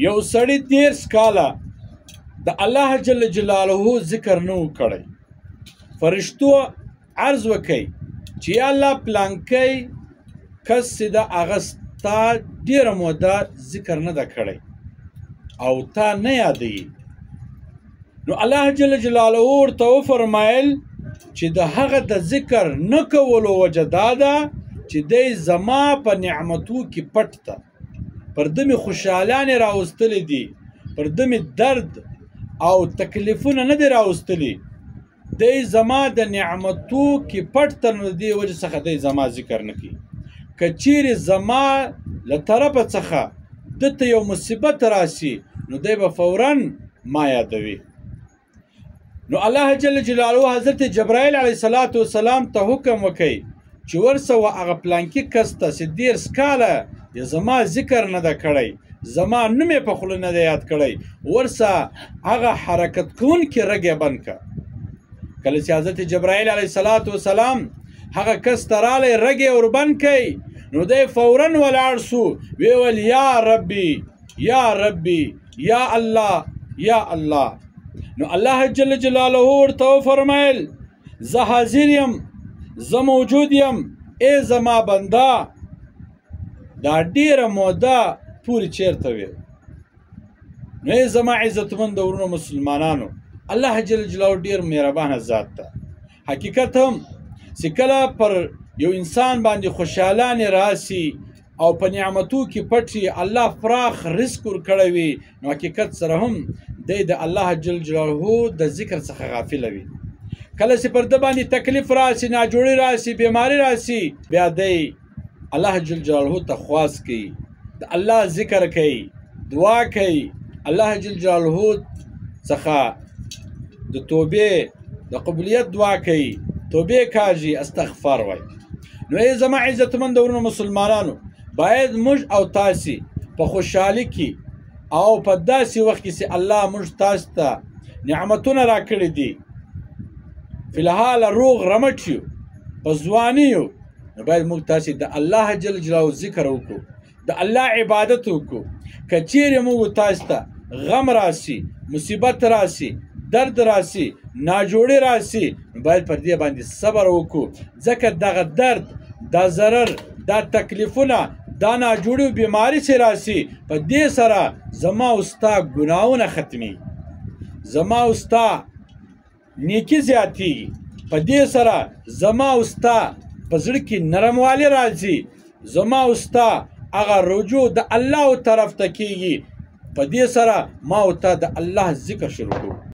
یو سړی 13 کاله د الله جل جلاله ذکر نه و کړی. فرشتو عرض وکړي چې یا الله پلانکی کس چې د هغه ستا ډېره موده ذکر نه ده کړی او تا نه یادوي. نو الله جل جلاله ورته وفرمایل چې د هغه د ذکر نه کولو وجه دا ده چې دی زما په نعمتو کې پټ ده. پر ده مې خوشحالانې راوستلې دي، پر ده مې درد او تکلیفونه نه دي راوستلي. دی زما د نعمتو کې پټ ته، نو د دې وجې څخه دی زما ذکر نه کوي. که چیرې زما له طرفه څخه دته یو مصیبت راسي نو دی به فوراً ما یادوي. نو الله جل جلاله حضرت جبرائیل علیه السلام ته حکم وکړي چې ورسه و هغه پلانکي کس ته چې 13 کاله زما ذکر نه ده کړی، زما نوم یې په خوله نه ده یاد کړی، ورسه هغه حرکت کوونکي رګ یې بند کړه. کله چې حضرت جبرائیل علیه السلام هغه کس ته رالی رګ یې وربند کړي نو دی فوراً ولاړ سو، ویې ویل یا ربي یا ربي یا الله یا الله. نو الله جل جلاله ورته وفرمیل زه حاضر یم، زه موجود یم، ای زما بنده دا ډېره موده پورې چېرته وې. نو ای زما عزتمند ورونو مسلمانانو، الله جل جلاله ډېر مهربانه ذات ده. حقیقت هم چې کله پر یو انسان باندې خوشحالانې راسي او په نعمتو کې پټي، الله فراخ رزق ورکړی وي، نو حقیقت سره هم دی د الله جل جلاله د ذکر څخه غافله وي. کله چې پر ده باندې تکلیف راسي، ناجوړي راسي، بیماري راسي، بیا دی الله جل جلاله ته خواست کوي، د الله ذکر کوي، دعا کوي، الله جل جلاله څخه د توبې د قبولیت دعا کوي، توبې کاږي، استغفار وایي. نو ای زما عزتمند ورونو مسلمانانو، باید موږ او تاسې په خوشحالي کې او په داسې وخت کې چې الله موږ تاسو ته نعمتونه راکړي دي، فی الحال روغ رمټ یو، په ځواني یو، نو باید موږ تاسې د الله جل جلاله ذکر وکړو، د الله عبادت وکړو. که چیرې موږ تاسو ته غم راسي، مصیبت راسي، درد راسي، ناجوړي راسي، نو باید پر دې باندې صبر وکړو، ځکه دغه درد، دا ضرر، دا تکلیفونه، دا ناجوړي او بیماري چې راسي، په دې سره زما او ستا ګناهونه ختمي، زما او ستا نیکي زیاتېږي، په دې سره زما او ستا په زړه کې نرموالی راځي، زما او ستا هغه رجوع د الله طرف ته کېږي. په دې سره ما او تا د الله ذکر شروع کړو.